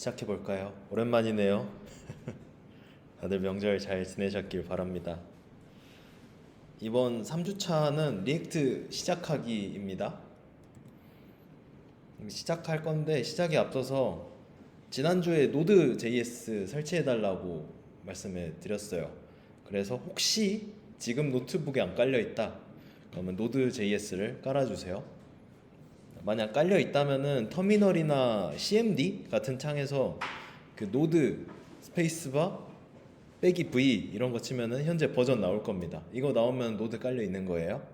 시작해 볼까요? 오랜만이네요. 다들 명절 잘 지내셨길 바랍니다. 이번 3주차는 리액트 시작하기입니다. 시작할 건데 시작에 앞서서 지난주에 노드 JS 설치해 달라고 말씀을 드렸어요. 그래서 혹시 지금 노트북에 안 깔려 있다, 그러면 노드 JS를 깔아주세요. 만약 깔려 있다면은 터미널이나 CMD 같은 창에서 그 노드 스페이스바 빼기 V 이런 거 치면은 현재 버전 나올 겁니다. 이거 나오면 노드 깔려 있는 거예요.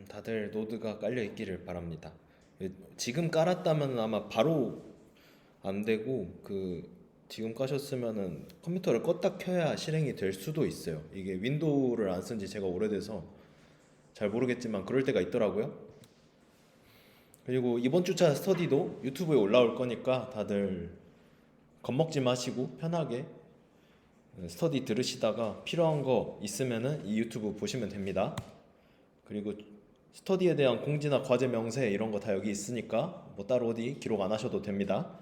다들 노드가 깔려 있기를 바랍니다. 지금 깔았다면 아마 바로 안 되고, 지금 까셨으면은 컴퓨터를 껐다 켜야 실행이 될 수도 있어요. 이게 윈도우를 안 쓴 지 제가 오래돼서 잘 모르겠지만 그럴 때가 있더라고요. 그리고 이번 주차 스터디도 유튜브에 올라올 거니까 다들 겁먹지 마시고 편하게 스터디 들으시다가 필요한 거 있으면은 이 유튜브 보시면 됩니다. 그리고 스터디에 대한 공지나 과제 명세 이런 거 다 여기 있으니까 뭐 따로 어디 기록 안 하셔도 됩니다.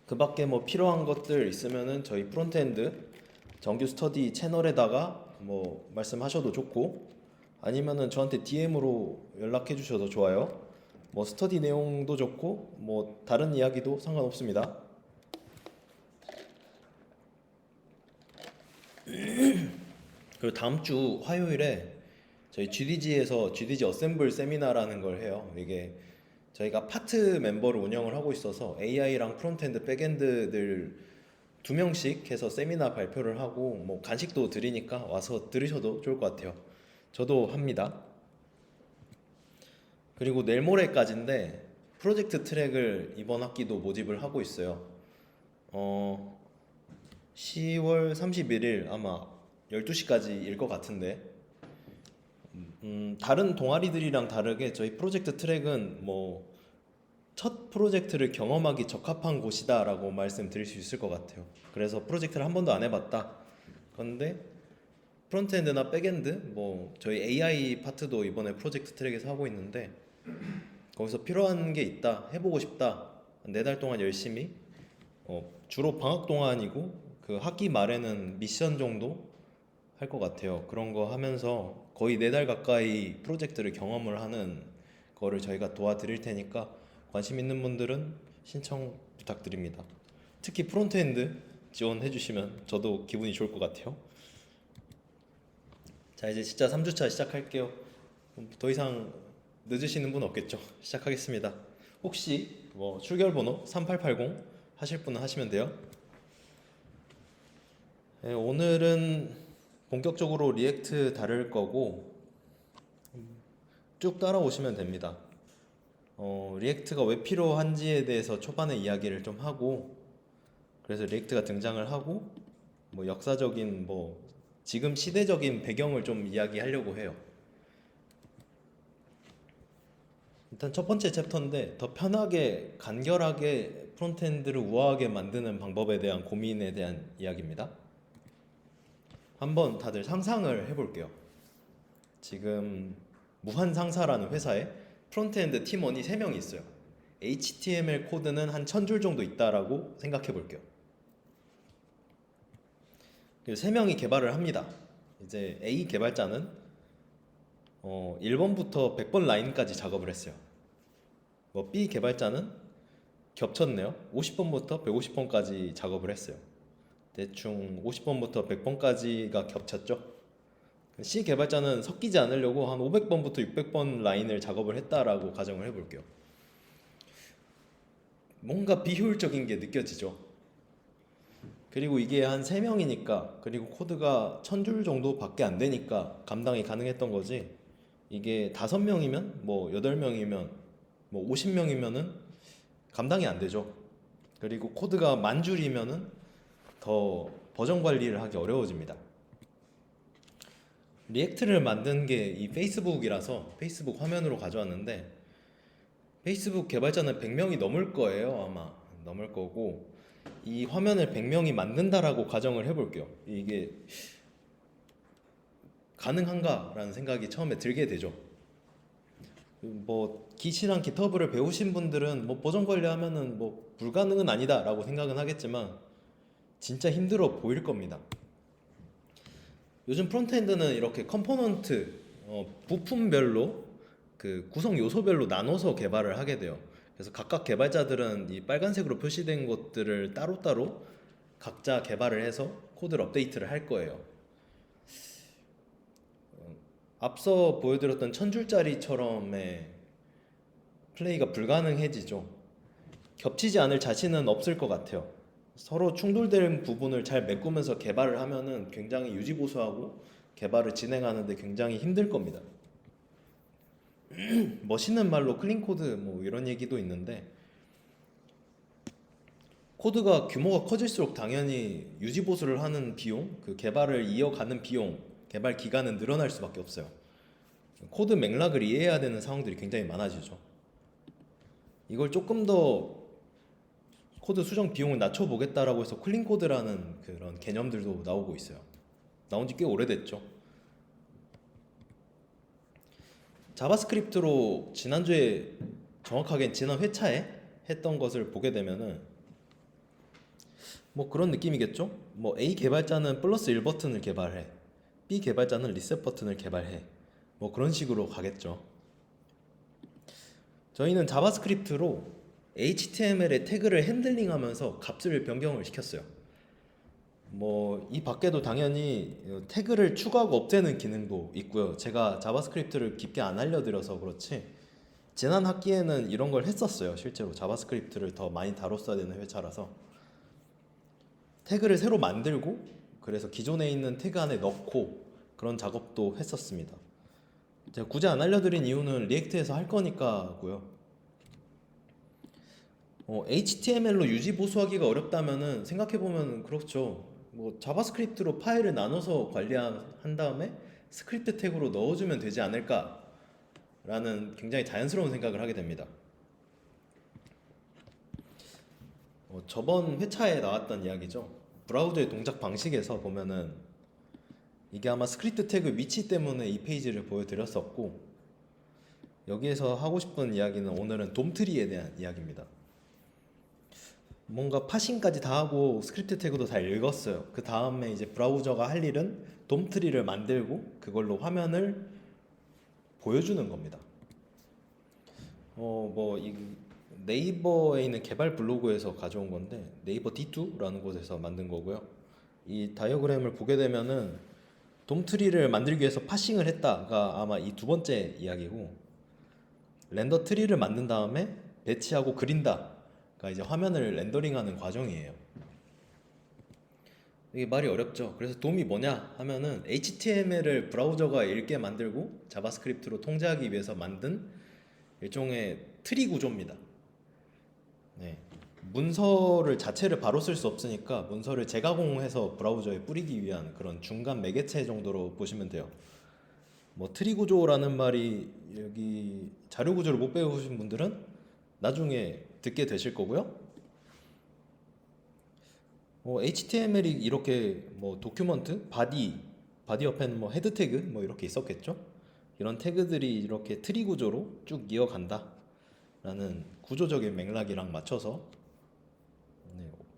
그 밖에 뭐 필요한 것들 있으면은 저희 프론트엔드 정규 스터디 채널에다가 뭐 말씀하셔도 좋고, 아니면은 저한테 DM으로 연락해 주셔도 좋아요. 뭐 스터디 내용도 좋고 뭐 다른 이야기도 상관없습니다. 그리고 다음 주 화요일에 저희 GDG에서 GDG 어셈블 세미나라는 걸 해요. 이게 저희가 파트 멤버를 운영을 하고 있어서 AI랑 프론트엔드, 백엔드들 2명씩 해서 세미나 발표를 하고 뭐 간식도 드리니까 와서 들으셔도 좋을 것 같아요. 저도 합니다. 그리고 내일 모레까지인데 프로젝트 트랙을 이번 학기도 모집을 하고 있어요. 10월 31일 아마 12시까지일 것 같은데, 다른 동아리들이랑 다르게 저희 프로젝트 트랙은 뭐 첫 프로젝트를 경험하기 적합한 곳이다라고 말씀드릴 수 있을 것 같아요. 그래서 프로젝트를 한 번도 안 해봤다, 그런데 프론트엔드나 백엔드 뭐 저희 AI 파트도 이번에 프로젝트 트랙에서 하고 있는데, 거기서 필요한 게 있다, 해보고 싶다, 4달 동안 열심히, 주로 방학 동안이고 그 학기 말에는 미션 정도 할 것 같아요. 그런 거 하면서 거의 4달 가까이 프로젝트를 경험을 하는 거를 저희가 도와드릴 테니까 관심 있는 분들은 신청 부탁드립니다. 특히 프론트엔드 지원해 주시면 저도 기분이 좋을 것 같아요. 자, 이제 진짜 3주차 시작할게요. 더 이상 늦으시는 분 없겠죠? 시작하겠습니다. 혹시 뭐 출결번호 3880 하실 분은 하시면 돼요. 네, 오늘은 본격적으로 리액트 다룰 거고 쭉 따라오시면 됩니다. 리액트가 왜 필요한지에 대해서 초반에 이야기를 좀 하고, 그래서 리액트가 등장을 하고 뭐 역사적인 뭐 지금 시대적인 배경을 좀 이야기하려고 해요. 일단 첫 번째 챕터인데 더 편하게 간결하게 프론트엔드를 우아하게 만드는 방법에 대한 고민에 대한 이야기입니다. 한번 다들 상상을 해볼게요. 지금 무한상사라는 회사에 프론트엔드 팀원이 3명이 있어요. HTML 코드는 한 1000줄 정도 있다라고 생각해 볼게요. 3명이 개발을 합니다. 이제 A 개발자는 1번부터 100번 라인까지 작업을 했어요. 뭐 B 개발자는 겹쳤네요. 50번부터 150번까지 작업을 했어요. 대충 50번부터 100번까지가 겹쳤죠. C 개발자는 섞이지 않으려고 한 500번부터 600번 라인을 작업을 했다라고 가정을 해볼게요. 뭔가 비효율적인 게 느껴지죠. 그리고 이게 한 3명이니까, 그리고 코드가 1000줄 정도밖에 안 되니까 감당이 가능했던 거지, 이게 5명이면 뭐 8명이면 뭐 50명이면은 감당이 안 되죠. 그리고 코드가 10,000줄이면은 더 버전 관리를 하기 어려워집니다. 리액트를 만든 게 이 페이스북이라서 페이스북 화면으로 가져왔는데, 페이스북 개발자는 100명이 넘을 거예요. 아마 넘을 거고, 이 화면을 100명이 만든다라고 가정을 해볼게요. 이게 가능한가? 라는 생각이 처음에 들게 되죠. 뭐 기시랑 깃허브를 배우신 분들은 뭐 버전 관리하면은 뭐 불가능은 아니다라고 생각은 하겠지만 진짜 힘들어 보일 겁니다. 요즘 프론트엔드는 이렇게 컴포넌트 부품별로 그 구성 요소별로 나눠서 개발을 하게 돼요. 그래서 각각 개발자들은 이 빨간색으로 표시된 것들을 따로따로 각자 개발을 해서 코드를 업데이트를 할 거예요. 앞서 보여드렸던 1000줄짜리처럼의 플레이가 불가능해지죠. 겹치지 않을 자신은 없을 것 같아요. 서로 충돌되는 부분을 잘 메꾸면서 개발을 하면은 굉장히 유지보수하고 개발을 진행하는데 굉장히 힘들 겁니다. 멋있는 말로 클린 코드 뭐 이런 얘기도 있는데 코드가 규모가 커질수록 당연히 유지보수를 하는 비용, 그 개발을 이어가는 비용, 개발 기간은 늘어날 수밖에 없어요. 코드 맥락을 이해해야 되는 상황들이 굉장히 많아지죠. 이걸 조금 더 코드 수정 비용을 낮춰보겠다라고 해서 클린 코드라는 그런 개념들도 나오고 있어요. 나온 지 꽤 오래됐죠. 자바스크립트로 지난주에 정확하게 지난 회차에 했던 것을 보게 되면은 뭐 그런 느낌이겠죠? 뭐 A 개발자는 플러스 1 버튼을 개발해. B 개발자는 리셋 버튼을 개발해. 뭐 그런 식으로 가겠죠. 저희는 자바스크립트로 HTML의 태그를 핸들링하면서 값을 변경을 시켰어요. 뭐 이 밖에도 당연히 태그를 추가하고 없애는 기능도 있고요. 제가 자바스크립트를 깊게 안 알려드려서 그렇지 지난 학기에는 이런 걸 했었어요. 실제로 자바스크립트를 더 많이 다뤘어야 되는 회차라서 태그를 새로 만들고 그래서 기존에 있는 태그 안에 넣고 그런 작업도 했었습니다. 제가 굳이 안 알려드린 이유는 리액트에서 할 거니까고요. HTML로 유지 보수하기가 어렵다면은 생각해보면 그렇죠. 뭐 자바스크립트로 파일을 나눠서 관리한 다음에 스크립트 태그로 넣어주면 되지 않을까라는 굉장히 자연스러운 생각을 하게 됩니다. 저번 회차에 나왔던 이야기죠. 브라우저의 동작 방식에서 보면은 이게 아마 스크립트 태그 위치 때문에 이 페이지를 보여드렸었고 여기에서 하고 싶은 이야기는 오늘은 돔트리에 대한 이야기입니다. 뭔가 파싱까지 다 하고 스크립트 태그도 다 읽었어요. 그 다음에 이제 브라우저가 할 일은 돔트리를 만들고 그걸로 화면을 보여주는 겁니다. 이 네이버에 있는 개발 블로그에서 가져온 건데 네이버 D2라는 곳에서 만든 거고요. 이 다이어그램을 보게 되면은 돔트리를 만들기 위해서 파싱을 했다가 아마 이 두 번째 이야기고 렌더 트리를 만든 다음에 배치하고 그린다가 이제 화면을 렌더링하는 과정이에요. 이게 말이 어렵죠. 그래서 돔이 뭐냐 하면은 HTML을 브라우저가 읽게 만들고 자바스크립트로 통제하기 위해서 만든 일종의 트리 구조입니다. 네. 문서를 자체를 바로 쓸 수 없으니까 문서를 재가공해서 브라우저에 뿌리기 위한 그런 중간 매개체 정도로 보시면 돼요. 뭐 트리 구조라는 말이 여기 자료 구조를 못 배우신 분들은 나중에 듣게 되실 거고요. HTML이 이렇게 뭐 도큐먼트, 바디 옆에는 뭐 헤드 태그 뭐 이렇게 있었겠죠. 이런 태그들이 이렇게 트리 구조로 쭉 이어간다라는 구조적인 맥락이랑 맞춰서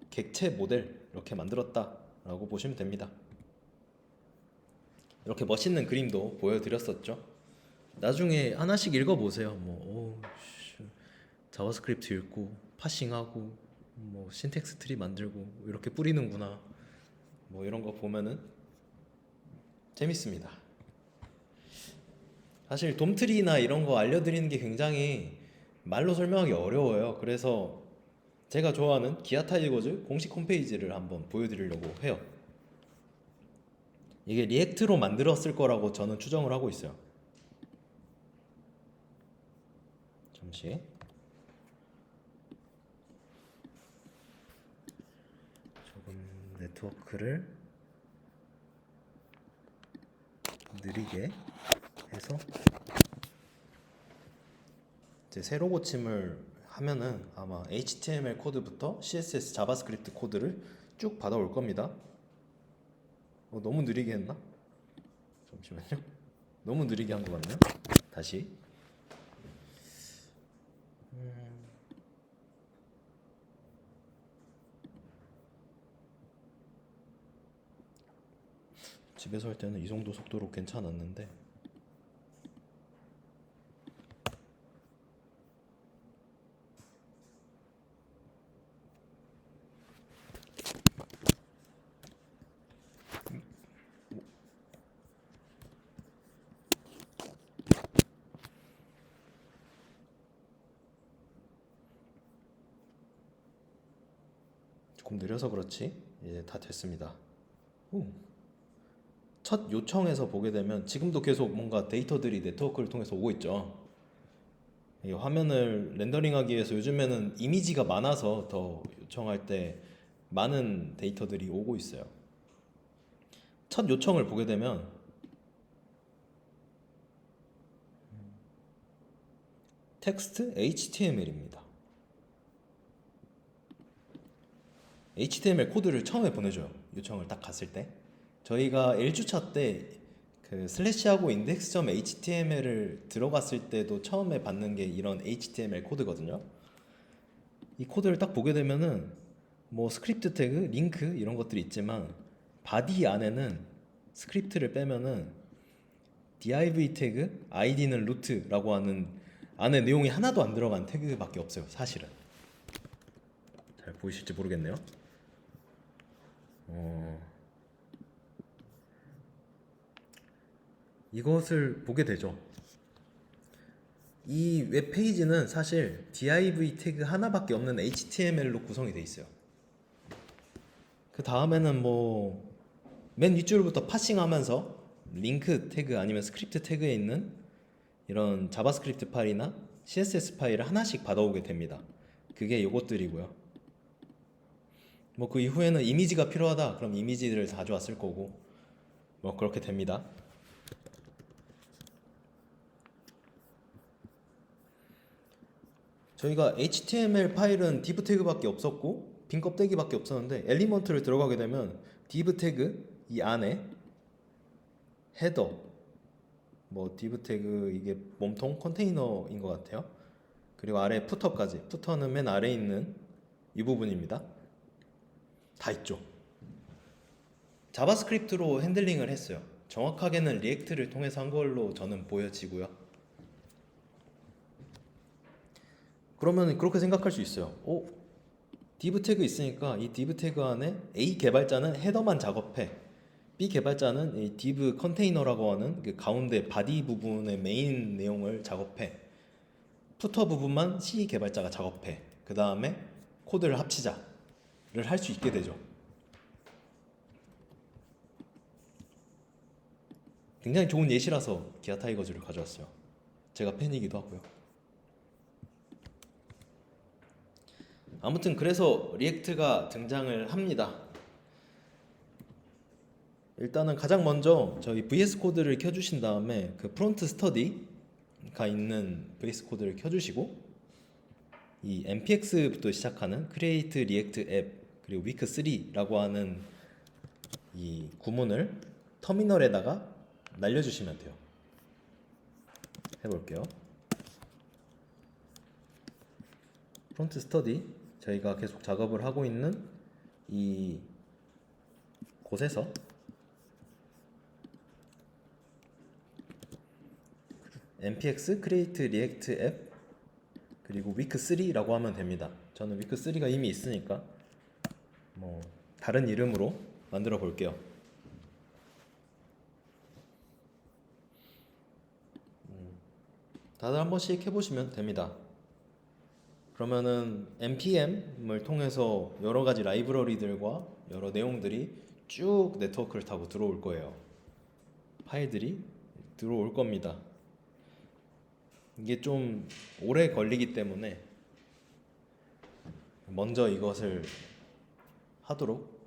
객체 모델 이렇게 만들었다라고 보시면 됩니다. 이렇게 멋있는 그림도 보여드렸었죠. 나중에 하나씩 읽어보세요. 자바스크립트 읽고 파싱하고 뭐 신텍스 트리 만들고 이렇게 뿌리는구나. 뭐 이런 거 보면은 재밌습니다. 사실 돔트리나 이런 거 알려드리는 게 굉장히 말로 설명하기 어려워요. 그래서 제가 좋아하는 기아 타이거즈 공식 홈페이지를 한번 보여드리려고 해요. 이게 리액트로 만들었을 거라고 저는 추정을 하고 있어요. 잠시 조금 네트워크를 느리게 해서 이제 새로 고침을 하면은 아마 HTML 코드부터 CSS, 자바스크립트 코드를 쭉 받아올 겁니다. 너무 느리게 했나? 잠시만요. 너무 느리게 한 것 같네요. 다시. 집에서 할 때는 이 정도 속도로 괜찮았는데 조금 느려서 그렇지 이제 다 됐습니다. 오. 첫 요청에서 보게 되면 지금도 계속 뭔가 데이터들이 네트워크를 통해서 오고 있죠. 이 화면을 렌더링하기 위해서 요즘에는 이미지가 많아서 더 요청할 때 많은 데이터들이 오고 있어요. 첫 요청을 보게 되면 텍스트 HTML입니다. HTML 코드를 처음에 보내줘요. 요청을 딱 갔을 때. 저희가 1주차 때 그 슬래시하고 index.html을 들어갔을 때도 처음에 받는 게 이런 HTML 코드거든요. 이 코드를 딱 보게 되면은 뭐 스크립트 태그, 링크 이런 것들이 있지만 바디 안에는 스크립트를 빼면은 div 태그, id는 루트라고 하는 안에 내용이 하나도 안 들어간 태그밖에 없어요. 사실은. 잘 보이실지 모르겠네요. 이것을 보게 되죠. 이 웹페이지는 사실 div 태그 하나밖에 없는 HTML로 구성이 되어 있어요. 그 다음에는 뭐 맨 윗줄부터 파싱하면서 링크 태그 아니면 스크립트 태그에 있는 이런 자바스크립트 파일이나 CSS 파일을 하나씩 받아오게 됩니다. 그게 요것들이고요. 뭐 그 이후에는 이미지가 필요하다 그럼 이미지들을 가져왔을 거고 뭐 그렇게 됩니다. 저희가 HTML 파일은 div 태그밖에 없었고 빈 껍데기밖에 없었는데 엘리먼트를 들어가게 되면 div 태그 이 안에 헤더 뭐 div 태그 이게 몸통 컨테이너인 것 같아요. 그리고 아래 푸터까지 푸터는 맨 아래에 있는 이 부분입니다. 다 있죠. 자바스크립트로 핸들링을 했어요. 정확하게는 리액트를 통해서 한 걸로 저는 보여지고요. 그러면 그렇게 생각할 수 있어요. div 태그 있으니까 이 div 태그 안에 A 개발자는 헤더만 작업해. B 개발자는 이 div 컨테이너라고 하는 그 가운데 바디 부분의 메인 내용을 작업해. 푸터 부분만 C 개발자가 작업해. 그 다음에 코드를 합치자를 할 수 있게 되죠. 굉장히 좋은 예시라서 기아 타이거즈를 가져왔어요. 제가 팬이기도 하고요. 아무튼 그래서 리액트가 등장을 합니다. 일단은 가장 먼저 저희 VS 코드를 켜주신 다음에 그 프론트 스터디가 있는 VS 코드를 켜주시고 이 npx부터 시작하는 create react app 그리고 week 3라고 하는 이 구문을 터미널에다가 날려주시면 돼요. 해볼게요. 프론트 스터디 저희가 계속 작업을 하고 있는 이 곳에서 npx create react app 그리고 week 3라고 하면 됩니다. 저는 week 3가 이미 있으니까 뭐 다른 이름으로 만들어 볼게요. 다들 한 번씩 해보시면 됩니다. 그러면은 npm을 통해서 여러 가지 라이브러리들과 여러 내용들이 쭉 네트워크를 타고 들어올 거예요. 파일들이 들어올 겁니다. 이게 좀 오래 걸리기 때문에 먼저 이것을 하도록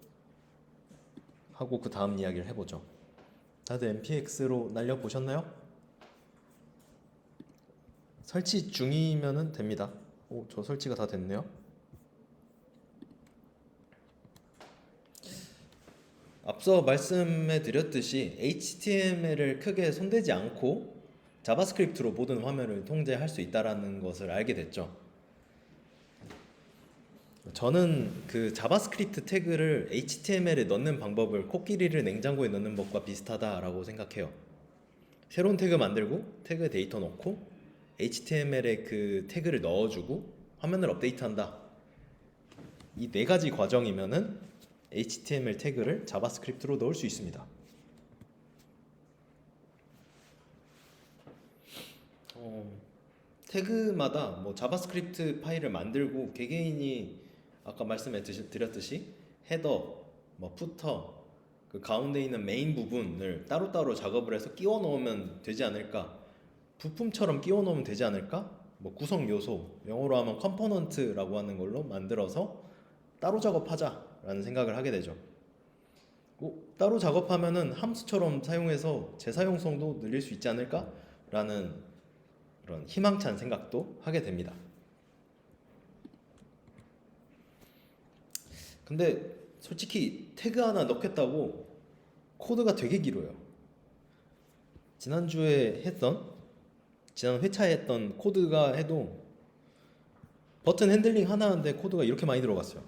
하고 그 다음 이야기를 해보죠. 다들 npx로 날려보셨나요? 설치 중이면 됩니다. 저 설치가 다 됐네요. 앞서 말씀해 드렸듯이 HTML을 크게 손대지 않고 자바스크립트로 모든 화면을 통제할 수 있다는 것을 알게 됐죠. 저는 그 자바스크립트 태그를 HTML에 넣는 방법을 코끼리를 냉장고에 넣는 법과 비슷하다라고 생각해요. 새로운 태그 만들고 태그 데이터 넣고 HTML에 그 태그를 넣어주고 화면을 업데이트한다. 이 네 가지 과정이면은 HTML 태그를 자바스크립트로 넣을 수 있습니다. 태그마다 뭐 자바스크립트 파일을 만들고 개개인이 아까 말씀드렸듯이 헤더, 뭐 푸터, 그 가운데 있는 메인 부분을 따로따로 작업을 해서 끼워 넣으면 되지 않을까? 부품처럼 끼워 넣으면 되지 않을까? 뭐 구성 요소, 영어로 하면 컴포넌트라고 하는 걸로 만들어서 따로 작업하자라는 생각을 하게 되죠. 따로 작업하면은 함수처럼 사용해서 재사용성도 늘릴 수 있지 않을까라는 그런 희망찬 생각도 하게 됩니다. 근데 솔직히 태그 하나 넣겠다고 코드가 되게 길어요. 지난 회차에 했던 코드가 해도 버튼 핸들링 하나 하는데 코드가 이렇게 많이 들어갔어요.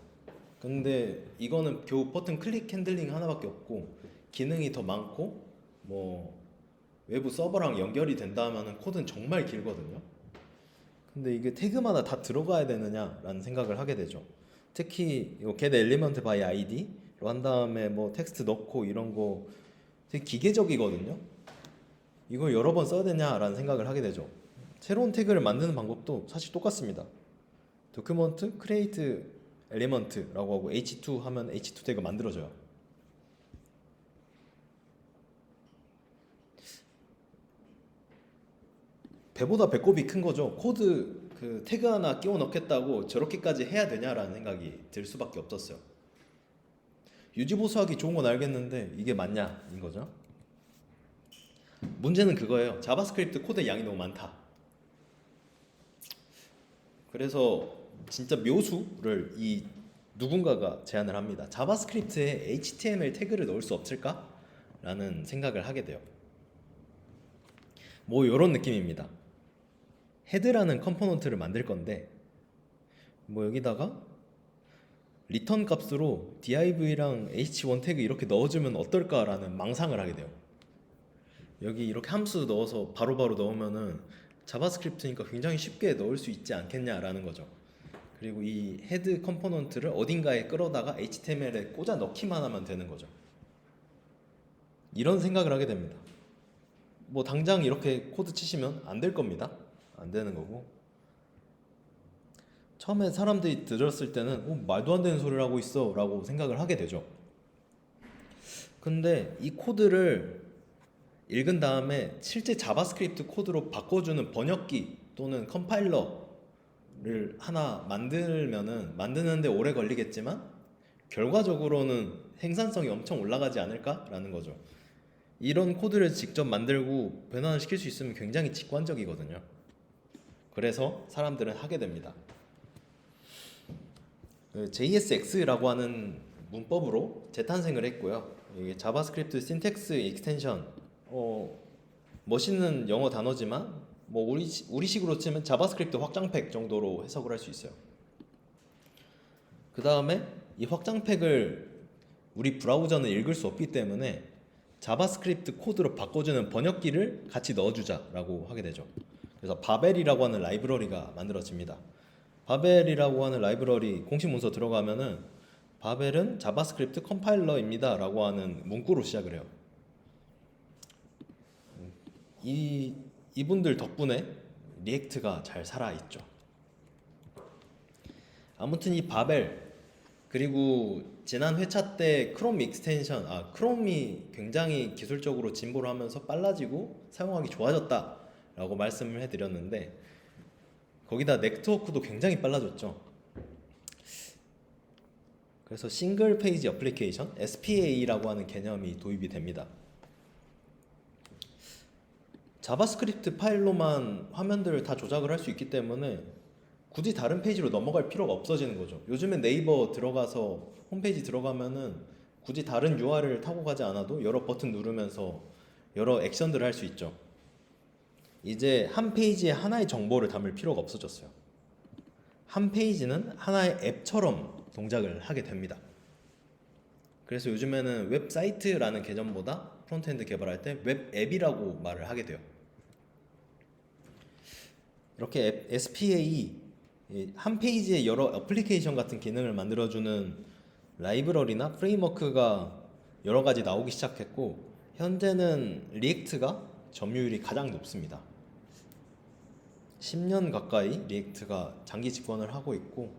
근데 이거는 겨우 버튼 클릭 핸들링 하나밖에 없고 기능이 더 많고 뭐 외부 서버랑 연결이 된다면은 코드는 정말 길거든요. 근데 이게 태그마다 다 들어가야 되느냐라는 생각을 하게 되죠. 특히 이 get element by id로 한 다음에 뭐 텍스트 넣고 이런 거 되게 기계적이거든요. 이걸 여러 번 써야 되냐라는 생각을 하게 되죠. 새로운 태그를 만드는 방법도 사실 똑같습니다. document create element라고 하고 h2 하면 h2 태그 만들어져요. 배보다 배꼽이 큰 거죠. 코드 그 태그 하나 끼워 넣겠다고 저렇게까지 해야 되냐라는 생각이 들 수밖에 없었어요. 유지보수하기 좋은 건 알겠는데 이게 맞냐인 거죠. 문제는 그거예요. 자바스크립트 코드의 양이 너무 많다. 그래서 진짜 묘수를 이 누군가가 제안을 합니다. 자바스크립트에 HTML 태그를 넣을 수 없을까? 라는 생각을 하게 돼요. 뭐 이런 느낌입니다. 헤드라는 컴포넌트를 만들 건데 뭐 여기다가 리턴 값으로 div랑 h1 태그 이렇게 넣어주면 어떨까라는 망상을 하게 돼요. 여기 이렇게 함수 넣어서 바로바로 넣으면은 자바스크립트니까 굉장히 쉽게 넣을 수 있지 않겠냐라는 거죠. 그리고 이 헤드 컴포넌트를 어딘가에 끌어다가 HTML에 꽂아 넣기만 하면 되는 거죠. 이런 생각을 하게 됩니다. 뭐 당장 이렇게 코드 치시면 안 될 겁니다. 안 되는 거고. 처음에 사람들이 들었을 때는 말도 안 되는 소리를 하고 있어 라고 생각을 하게 되죠. 근데 이 코드를 읽은 다음에 실제 자바스크립트 코드로 바꿔주는 번역기 또는 컴파일러를 하나 만드는데 오래 걸리겠지만 결과적으로는 생산성이 엄청 올라가지 않을까라는 거죠. 이런 코드를 직접 만들고 변환을 시킬 수 있으면 굉장히 직관적이거든요. 그래서 사람들은 하게 됩니다. JSX라고 하는 문법으로 재탄생을 했고요. 이게 자바스크립트 신텍스 익스텐션, 멋있는 영어 단어지만 뭐 우리식으로 치면 자바스크립트 확장팩 정도로 해석을 할 수 있어요. 그 다음에 이 확장팩을 우리 브라우저는 읽을 수 없기 때문에 자바스크립트 코드로 바꿔주는 번역기를 같이 넣어주자라고 하게 되죠. 그래서 바벨이라고 하는 라이브러리가 만들어집니다. 바벨이라고 하는 라이브러리 공식 문서 들어가면은 바벨은 자바스크립트 컴파일러입니다 라고 하는 문구로 시작을 해요. 이분들 덕분에 리액트가 잘 살아있죠. 아무튼 이 바벨 그리고 지난 회차 때 크롬 익스텐션 크롬이 굉장히 기술적으로 진보를 하면서 빨라지고 사용하기 좋아졌다 라고 말씀을 해드렸는데 거기다 네트워크도 굉장히 빨라졌죠. 그래서 싱글 페이지 어플리케이션 SPA라고 하는 개념이 도입이 됩니다. 자바스크립트 파일로만 화면들을 다 조작을 할 수 있기 때문에 굳이 다른 페이지로 넘어갈 필요가 없어지는 거죠. 요즘엔 네이버 들어가서 홈페이지 들어가면은 굳이 다른 URL을 타고 가지 않아도 여러 버튼 누르면서 여러 액션들을 할 수 있죠. 이제 한 페이지에 하나의 정보를 담을 필요가 없어졌어요. 한 페이지는 하나의 앱처럼 동작을 하게 됩니다. 그래서 요즘에는 웹사이트라는 개념보다 프론트엔드 개발할 때 웹앱이라고 말을 하게 돼요. 이렇게 SPA 한 페이지에 여러 애플리케이션 같은 기능을 만들어주는 라이브러리나 프레임워크가 여러 가지 나오기 시작했고, 현재는 리액트가 점유율이 가장 높습니다. 10년 가까이 리액트가 장기 집권을 하고 있고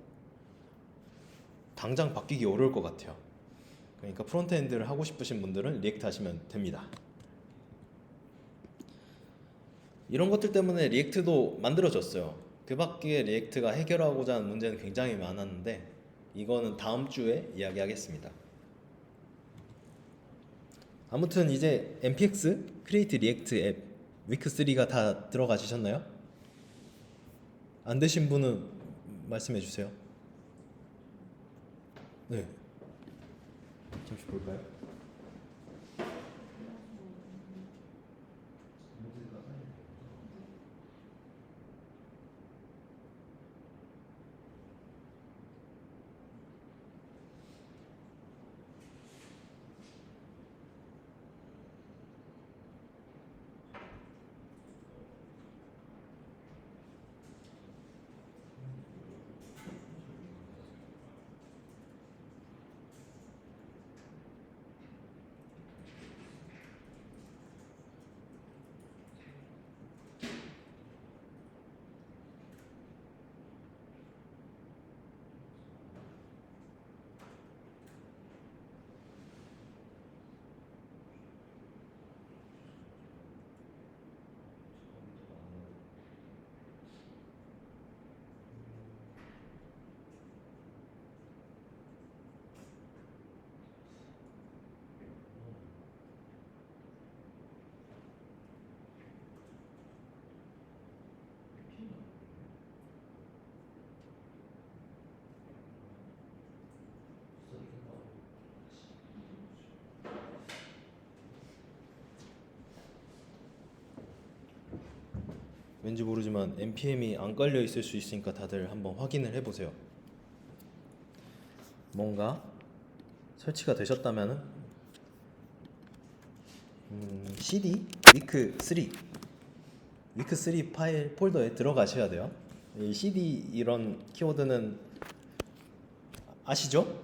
당장 바뀌기 어려울 것 같아요. 그러니까 프론트엔드를 하고 싶으신 분들은 리액트 하시면 됩니다. 이런 것들 때문에 리액트도 만들어졌어요. 그 밖에 리액트가 해결하고자 하는 문제는 굉장히 많았는데 이거는 다음 주에 이야기하겠습니다. 아무튼 이제 npx 크리에이트 리액트 앱 위크 3가 다 들어가시셨나요? 안 되신 분은 말씀해 주세요. 네. 잠시 볼까요? 왠지 모르지만 npm이 안 깔려 있을 수 있으니까 다들 한번 확인을 해보세요. 뭔가 설치가 되셨다면은 cd 위크 3 파일 폴더에 들어가셔야 돼요. 이 cd 이런 키워드는 아시죠?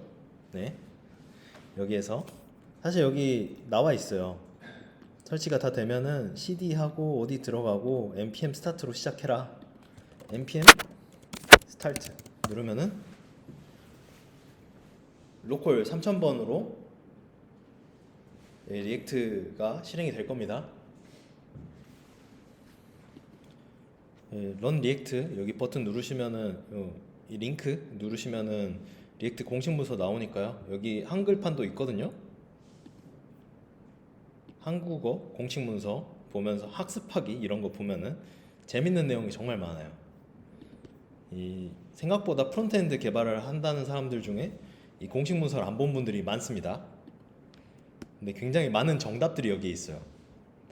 네. 여기에서 사실 여기 나와 있어요. 설치가 다 되면은 cd 하고 어디 들어가고 npm 스타트로 시작해라. npm 스타트 누르면은 로컬 3000번으로 리액트가 실행이 될 겁니다. 런 리액트 여기 버튼 누르시면은 이 링크 누르시면은 리액트 공식 문서 나오니까요. 여기 한글판도 있거든요. 한국어 공식 문서 보면서 학습하기 이런 거 보면은 재밌는 내용이 정말 많아요. 이 생각보다 프론트엔드 개발을 한다는 사람들 중에 이 공식 문서를 안 본 분들이 많습니다. 근데 굉장히 많은 정답들이 여기에 있어요.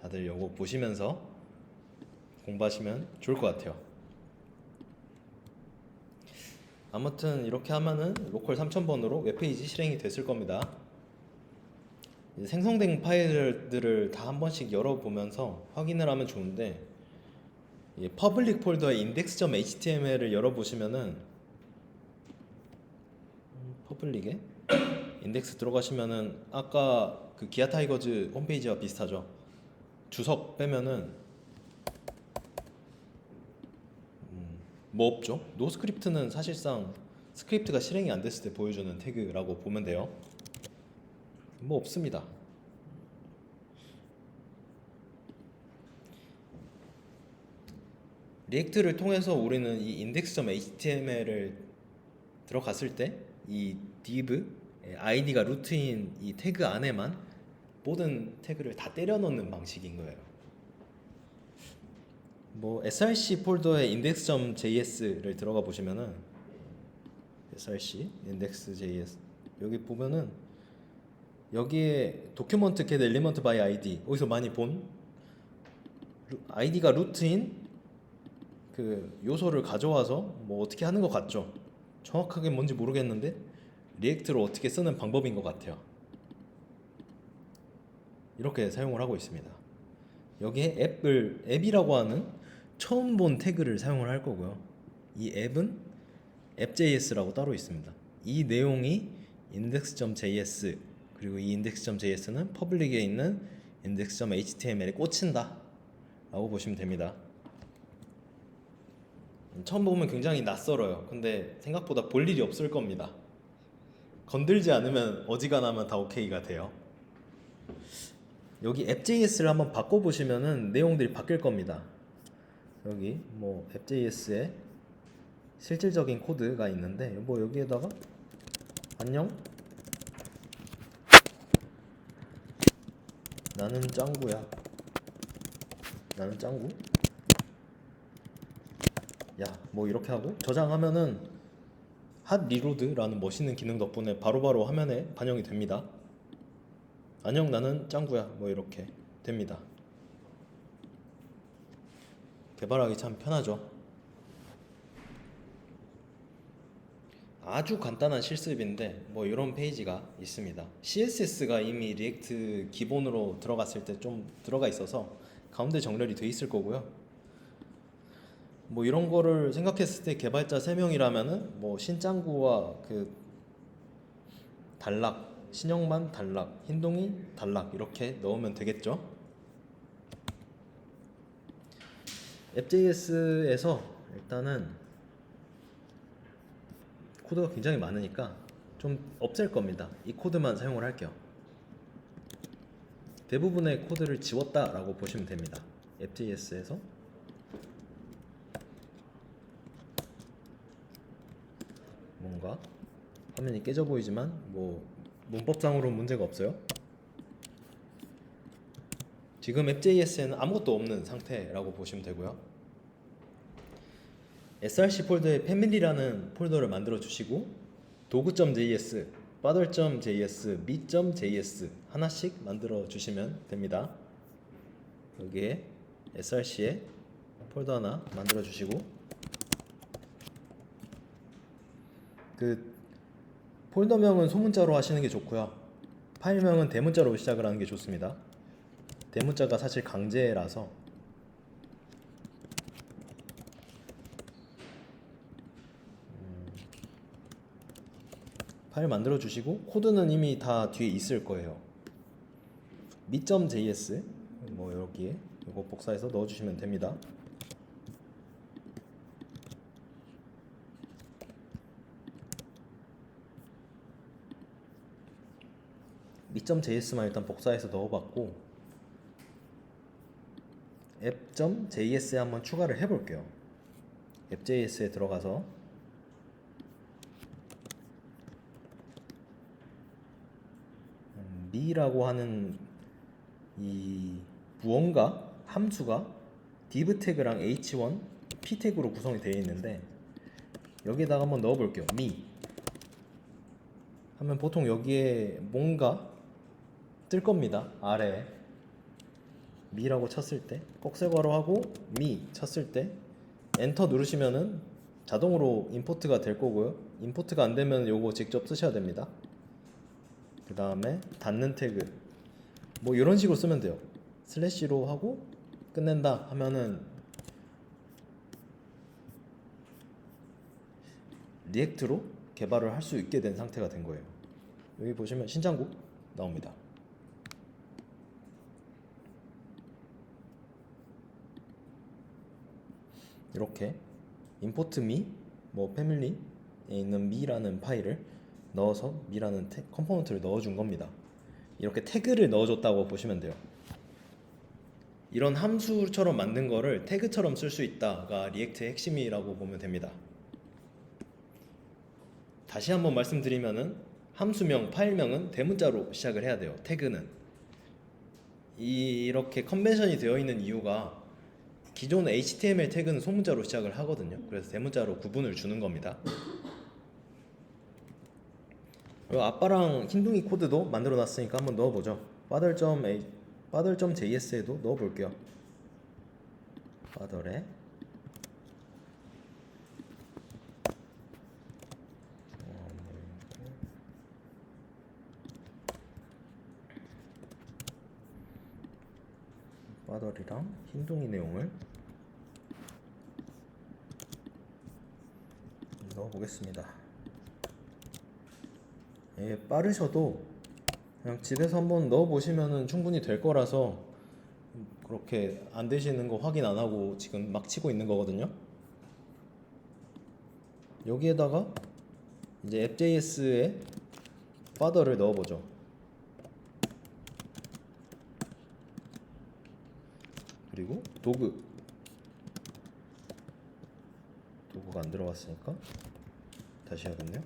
다들 이거 보시면서 공부하시면 좋을 것 같아요. 아무튼 이렇게 하면은 로컬 3000번으로 웹페이지 실행이 됐을 겁니다. 생성된 파일들을 다 한 번씩 열어보면서 확인을 하면 좋은데, 이 퍼블릭 폴더의 index.html을 열어보시면은 퍼블릭에 인덱스 들어가시면은 아까 그 기아 타이거즈 홈페이지와 비슷하죠. 주석 빼면은 뭐 없죠. 노스크립트는 사실상 스크립트가 실행이 안 됐을 때 보여주는 태그라고 보면 돼요. 뭐 없습니다. 리액트를 통해서 우리는 이 index.html을 들어갔을 때 이 div id가 루트인 이 태그 안에만 모든 태그를 다 때려 넣는 방식인 거예요. 뭐 src 폴더의 index.js를 들어가 보시면은 src index.js 여기 보면은 여기에 document get element by id 어디서 많이 본 id가 루트인 그 요소를 가져와서 뭐 어떻게 하는 것 같죠. 정확하게 뭔지 모르겠는데 리액트로 어떻게 쓰는 방법인 것 같아요. 이렇게 사용을 하고 있습니다. 여기에 앱이라고 하는 처음 본 태그를 사용을 할 거고요. 이 앱은 앱.js라고 따로 있습니다. 이 내용이 index.js 그리고 이 index.js는 퍼블릭에 있는 index.html에 꽂힌다 라고 보시면 됩니다. 처음 보면 굉장히 낯설어요. 근데 생각보다 볼 일이 없을 겁니다. 건들지 않으면 어지간하면 다 오케이가 돼요. 여기 앱.js를 한번 바꿔보시면은 내용들이 바뀔 겁니다. 여기 뭐 앱.js에 실질적인 코드가 있는데 뭐 여기에다가 안녕 나는 짱구야 나는 짱구 야 뭐 이렇게 하고 저장하면은 핫 리로드라는 멋있는 기능 덕분에 바로바로 화면에 반영이 됩니다. 안녕 나는 짱구야 뭐 이렇게 됩니다. 개발하기 참 편하죠. 아주 간단한 실습인데 뭐 이런 페이지가 있습니다. CSS가 이미 리액트 기본으로 들어갔을 때 좀 들어가 있어서 가운데 정렬이 돼 있을 거고요. 뭐 이런 거를 생각했을 때 개발자 3명이라면은 뭐 신짱구와 그 단락, 신영만 단락, 흰동이 단락 이렇게 넣으면 되겠죠. 앱.js에서 일단은 코드가 굉장히 많으니까 좀 없앨 겁니다. 이 코드만 사용을 할게요. 대부분의 코드를 지웠다라고 보시면 됩니다. 앱.js에서 뭔가 화면이 깨져 보이지만 뭐 문법상으로는 문제가 없어요. 지금 앱.js에는 아무것도 없는 상태라고 보시면 되고요. src 폴더에 패밀리라는 폴더를 만들어 주시고 도구.js, father.js, me.js 하나씩 만들어 주시면 됩니다. 여기에 src에 폴더 하나 만들어 주시고 그 폴더명은 소문자로 하시는 게 좋고요. 파일명은 대문자로 시작을 하는 게 좋습니다. 대문자가 사실 강제라서 파일 만들어 주시고 코드는 이미 다 뒤에 있을 거예요. me.js 뭐 여기에 이거 복사해서 넣어 주시면 됩니다. me.js만 일단 복사해서 넣어봤고 app.js에 한번 추가를 해볼게요. app.js에 들어가서 me라고 하는 이 무언가 함수가 div 태그랑 h1, p 태그로 구성이 되어 있는데 여기에다가 한번 넣어볼게요. me 하면 보통 여기에 뭔가 뜰 겁니다. 아래에 me라고 쳤을 때 꼭새괄호 하고 me 쳤을 때 엔터 누르시면은 자동으로 임포트가 될 거고요. 임포트가 안 되면 요거 직접 쓰셔야 됩니다. 그 다음에 닫는 태그 뭐 이런 식으로 쓰면 돼요. 슬래시로 하고 끝낸다 하면은 리액트로 개발을 할 수 있게 된 상태가 된 거예요. 여기 보시면 신장구 나옵니다. 이렇게 import me 뭐 패밀리에 있는 me라는 파일을 넣어서 me라는 컴포넌트를 넣어준 겁니다. 이렇게 태그를 넣어줬다고 보시면 돼요. 이런 함수처럼 만든 거를 태그처럼 쓸 수 있다가 리액트의 핵심이라고 보면 됩니다. 다시 한번 말씀드리면은 함수명, 파일명은 대문자로 시작을 해야 돼요. 태그는 이렇게 컨벤션이 되어 있는 이유가 기존 HTML 태그는 소문자로 시작을 하거든요. 그래서 대문자로 구분을 주는 겁니다. 그리고 아빠랑 흰둥이 코드도 만들어 놨으니까 한번 넣어보죠. father.js에도 넣어볼게요. father에 파더리랑 흰둥이 내용을 넣어보겠습니다. 예, 빠르셔도 그냥 집에서 한번 넣어보시면 충분히 될 거라서 그렇게 안 되시는 거 확인 안 하고 지금 막 치고 있는 거거든요. 여기에다가 이제 앱.js에 파더를 넣어보죠. 그리고 도구가 안 들어갔으니까 다시 해야겠네요.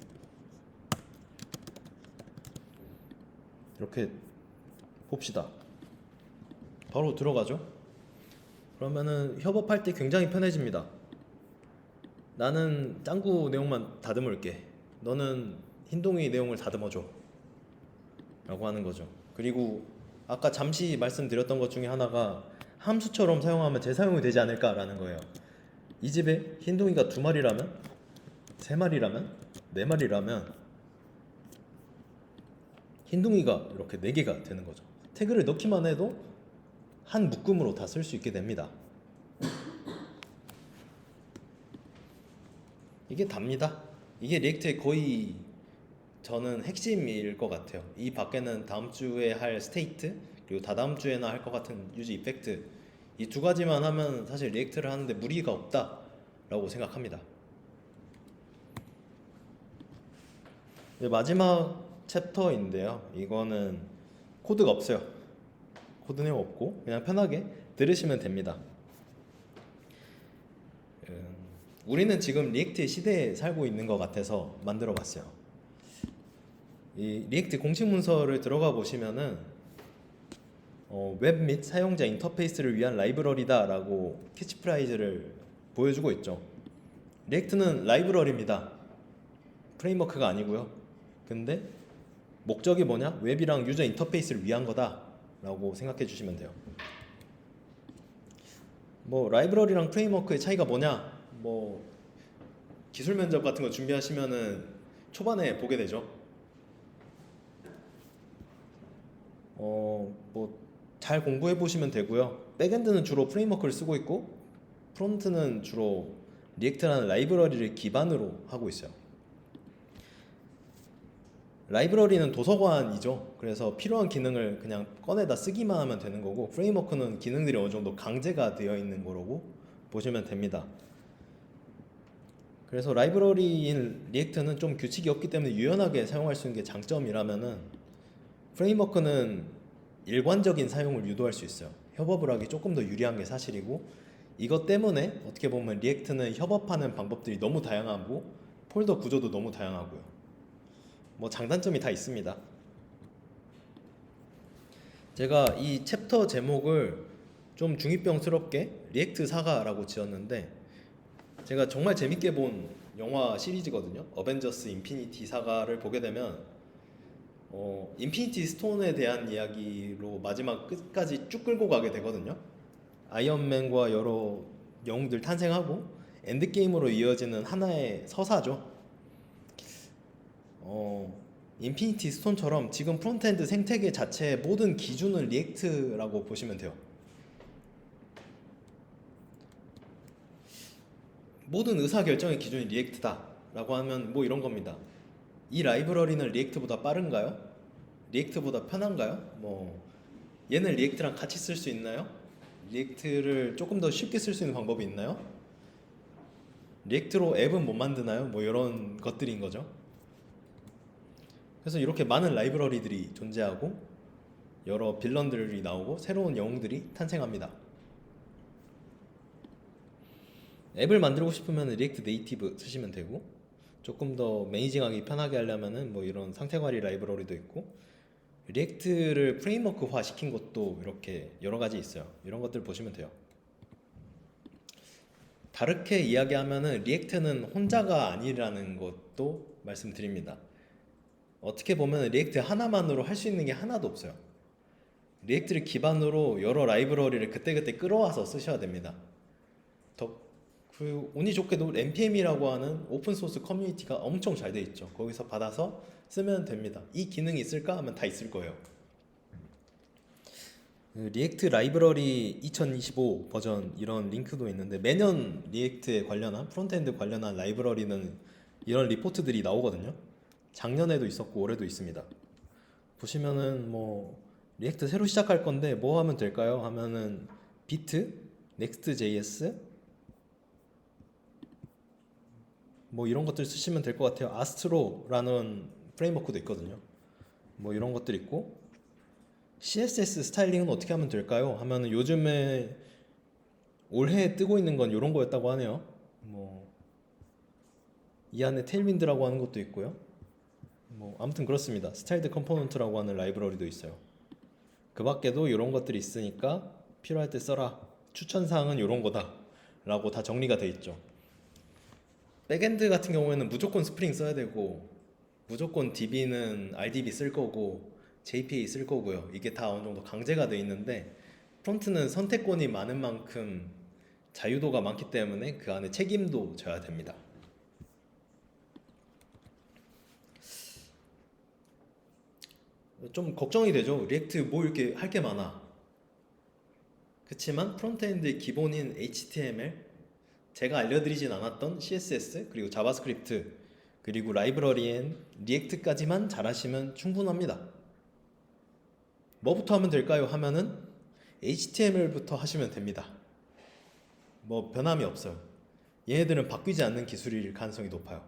이렇게 봅시다. 바로 들어가죠. 그러면은 협업할 때 굉장히 편해집니다. 나는 짱구 내용만 다듬을게, 너는 흰둥이 내용을 다듬어줘 라고 하는 거죠. 그리고 아까 잠시 말씀드렸던 것 중에 하나가 함수처럼 사용하면 재사용이 되지 않을까라는 거예요. 이 집에 흰둥이가 2마리라면, 3마리라면, 4마리라면 흰둥이가 이렇게 4개가 되는 거죠. 태그를 넣기만 해도 한 묶음으로 다 쓸 수 있게 됩니다. 이게 답니다. 이게 리액트의 거의 저는 핵심일 것 같아요. 이 밖에는 다음 주에 할 스테이트, 그리고 다다음 주에나 할 것 같은 유즈 이펙트, 이 2가지만 하면 사실 리액트를 하는데 무리가 없다라고 생각합니다. 마지막 챕터인데요. 이거는 코드가 없어요. 코드 내용 없고 그냥 편하게 들으시면 됩니다. 우리는 지금 리액트의 시대에 살고 있는 것 같아서 만들어 봤어요. 이 리액트 공식 문서를 들어가 보시면은 웹 및 사용자 인터페이스를 위한 라이브러리다 라고 캐치프라이즈를 보여주고 있죠. 리액트는 라이브러리입니다. 프레임워크가 아니고요. 근데 목적이 뭐냐? 웹이랑 유저 인터페이스를 위한 거다 라고 생각해 주시면 돼요. 뭐 라이브러리랑 프레임워크의 차이가 뭐냐? 뭐 기술 면접 같은 거 준비하시면은 초반에 보게 되죠. 뭐 잘 공부해 보시면 되고요. 백엔드는 주로 프레임워크를 쓰고 있고 프론트는 주로 리액트라는 라이브러리를 기반으로 하고 있어요. 라이브러리는 도서관이죠. 그래서 필요한 기능을 그냥 꺼내다 쓰기만 하면 되는 거고, 프레임워크는 기능들이 어느 정도 강제가 되어 있는 거라고 보시면 됩니다. 그래서 라이브러리인 리액트는 좀 규칙이 없기 때문에 유연하게 사용할 수 있는 게 장점이라면은, 프레임워크는 일관적인 사용을 유도할 수 있어요. 협업을 하기 조금 더 유리한 게 사실이고, 이것 때문에 어떻게 보면 리액트는 협업하는 방법들이 너무 다양하고 폴더 구조도 너무 다양하고요. 뭐 장단점이 다 있습니다. 제가 이 챕터 제목을 좀 중이병스럽게 리액트 사가라고 지었는데, 제가 정말 재밌게 본 영화 시리즈거든요. 어벤져스 인피니티 사가를 보게 되면 인피니티 스톤에 대한 이야기로 마지막 끝까지 쭉 끌고 가게 되거든요. 아이언맨과 여러 영웅들 탄생하고 엔드게임으로 이어지는 하나의 서사죠. 인피니티 스톤처럼 지금 프론트엔드 생태계 자체의 모든 기준은 리액트라고 보시면 돼요. 모든 의사결정의 기준이 리액트다 라고 하면 뭐 이런 겁니다. 이 라이브러리는 리액트보다 빠른가요? 리액트보다 편한가요? 뭐 얘는 리액트랑 같이 쓸 수 있나요? 리액트를 조금 더 쉽게 쓸 수 있는 방법이 있나요? 리액트로 앱은 못 만드나요? 뭐 이런 것들인 거죠. 그래서 이렇게 많은 라이브러리들이 존재하고 여러 빌런들이 나오고 새로운 영웅들이 탄생합니다. 앱을 만들고 싶으면 리액트 네이티브 쓰시면 되고, 조금 더 매니징하기 편하게 하려면은 뭐 이런 상태관리 라이브러리도 있고, 리액트를 프레임워크화 시킨 것도 이렇게 여러 가지 있어요. 이런 것들 보시면 돼요. 다르게 이야기하면은 리액트는 혼자가 아니라는 것도 말씀드립니다. 어떻게 보면 리액트 하나만으로 할 수 있는 게 하나도 없어요. 리액트를 기반으로 여러 라이브러리를 그때그때 끌어와서 쓰셔야 됩니다. 운이 좋게도 npm이라고 하는 오픈소스 커뮤니티가 엄청 잘 돼 있죠. 거기서 받아서 쓰면 됩니다. 이 기능이 있을까 하면 다 있을 거예요. 그 리액트 라이브러리 2025 버전 이런 링크도 있는데 매년 리액트에 관련한 프론트엔드 관련한 라이브러리는 이런 리포트들이 나오거든요. 작년에도 있었고 올해도 있습니다. 보시면은 뭐 리액트 새로 시작할 건데 뭐 하면 될까요? 하면은 비트, 넥스트.js 뭐 이런 것들 쓰시면 될 것 같아요. 아스트로라는 프레임워크도 있거든요. 뭐 이런 것들 있고 CSS 스타일링은 어떻게 하면 될까요? 하면은 요즘에 올해 뜨고 있는 건 이런 거였다고 하네요. 뭐 이 안에 테일윈드라고 하는 것도 있고요. 뭐 아무튼 그렇습니다. 스타일드 컴포넌트라고 하는 라이브러리도 있어요. 그 밖에도 이런 것들이 있으니까 필요할 때 써라. 추천 사항은 이런 거다라고 다 정리가 돼 있죠. 백엔드 같은 경우에는 무조건 스프링 써야 되고 무조건 DB는 RDB 쓸 거고 JPA 쓸 거고요. 이게 다 어느 정도 강제가 돼 있는데 프론트는 선택권이 많은 만큼 자유도가 많기 때문에 그 안에 책임도 져야 됩니다. 좀 걱정이 되죠. 리액트 뭐 이렇게 할 게 많아. 그렇지만 프론트엔드의 기본인 HTML, 제가 알려드리진 않았던 CSS, 그리고 자바스크립트, 그리고 라이브러리엔 리액트까지만 잘하시면 충분합니다. 뭐부터 하면 될까요? 하면은 HTML부터 하시면 됩니다. 뭐 변함이 없어요. 얘네들은 바뀌지 않는 기술일 가능성이 높아요.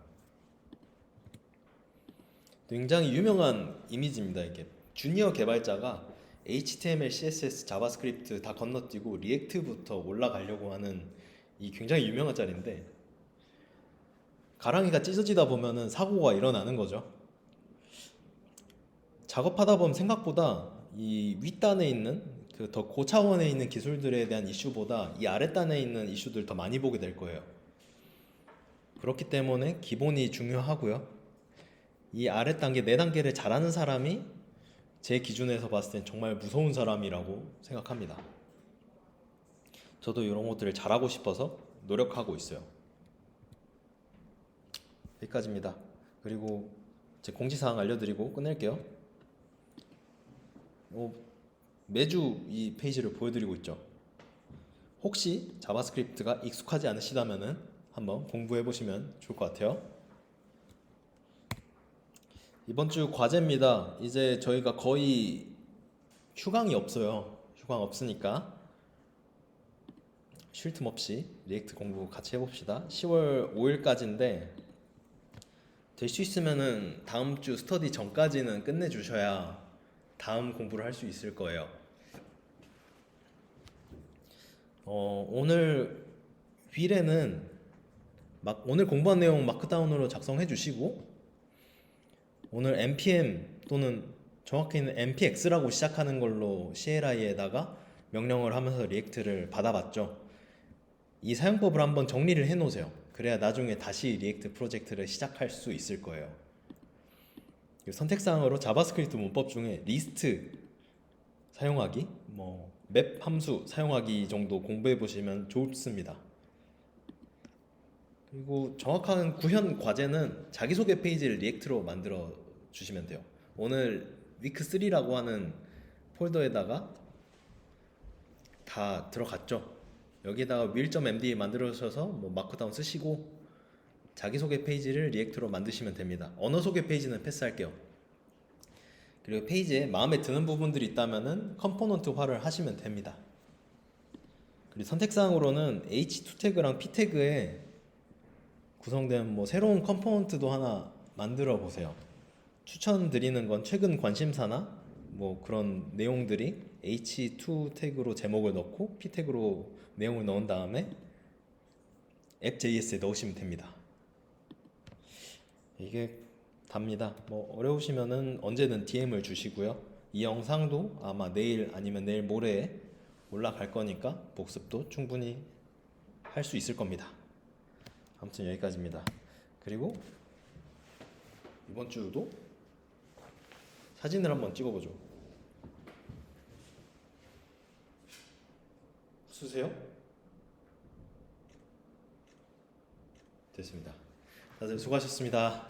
굉장히 유명한 이미지입니다. 이게 주니어 개발자가 HTML, CSS, 자바스크립트 다 건너뛰고 리액트부터 올라가려고 하는 이 굉장히 유명한 짤인데 가랑이가 찢어지다 보면은 사고가 일어나는 거죠. 작업하다 보면 생각보다 이 윗단에 있는 그 더 고차원에 있는 기술들에 대한 이슈보다 이 아랫단에 있는 이슈들 더 많이 보게 될 거예요. 그렇기 때문에 기본이 중요하고요. 이 아랫단계, 네 단계를 잘하는 사람이 제 기준에서 봤을 땐 정말 무서운 사람이라고 생각합니다. 저도 이런 것들을 잘하고 싶어서 노력하고 있어요. 여기까지입니다. 그리고 제 공지사항 알려드리고 끝낼게요. 매주 이 페이지를 보여드리고 있죠. 혹시 자바스크립트가 익숙하지 않으시다면 한번 공부해 보시면 좋을 것 같아요. 이번 주 과제입니다. 이제 저희가 거의 휴강이 없어요. 휴강 없으니까 쉴 틈 없이 리액트 공부 같이 해봅시다. 10월 5일까지인데 될 수 있으면은 다음 주 스터디 전까지는 끝내주셔야 다음 공부를 할 수 있을 거예요. 오늘 휠에는 오늘 공부한 내용 마크다운으로 작성해 주시고 오늘 npm 또는 정확히는 npx라고 시작하는 걸로 CLI에다가 명령을 하면서 리액트를 받아봤죠. 이 사용법을 한번 정리를 해 놓으세요. 그래야 나중에 다시 리액트 프로젝트를 시작할 수 있을 거예요. 선택사항으로 자바스크립트 문법 중에 리스트 사용하기, 맵 함수 사용하기 정도 공부해 보시면 좋습니다. 그리고 정확한 구현 과제는 자기소개 페이지를 리액트로 만들어 주시면 돼요. 오늘 위크 3라고 하는 폴더에다가 다 들어갔죠. 여기에다가 will.md 만들어주셔서 마크다운 쓰시고 자기소개 페이지를 리액트로 만드시면 됩니다. 언어 소개 페이지는 패스할게요. 그리고 페이지에 마음에 드는 부분들이 있다면은 컴포넌트화를 하시면 됩니다. 그리고 선택사항으로는 H2 태그랑 P 태그에 구성된 새로운 컴포넌트도 하나 만들어 보세요. 추천드리는 건 최근 관심사나 그런 내용들이 H2 태그로 제목을 넣고 P 태그로 내용을 넣은 다음에 앱.js에 넣으시면 됩니다. 이게 답니다. 어려우시면은 언제든 DM을 주시고요. 이 영상도 아마 내일 아니면 내일 모레에 올라갈 거니까 복습도 충분히 할 수 있을 겁니다. 아무튼 여기까지입니다. 그리고 이번 주도 사진을 한번 찍어보죠. 쓰세요? 됐습니다. 다들 수고하셨습니다.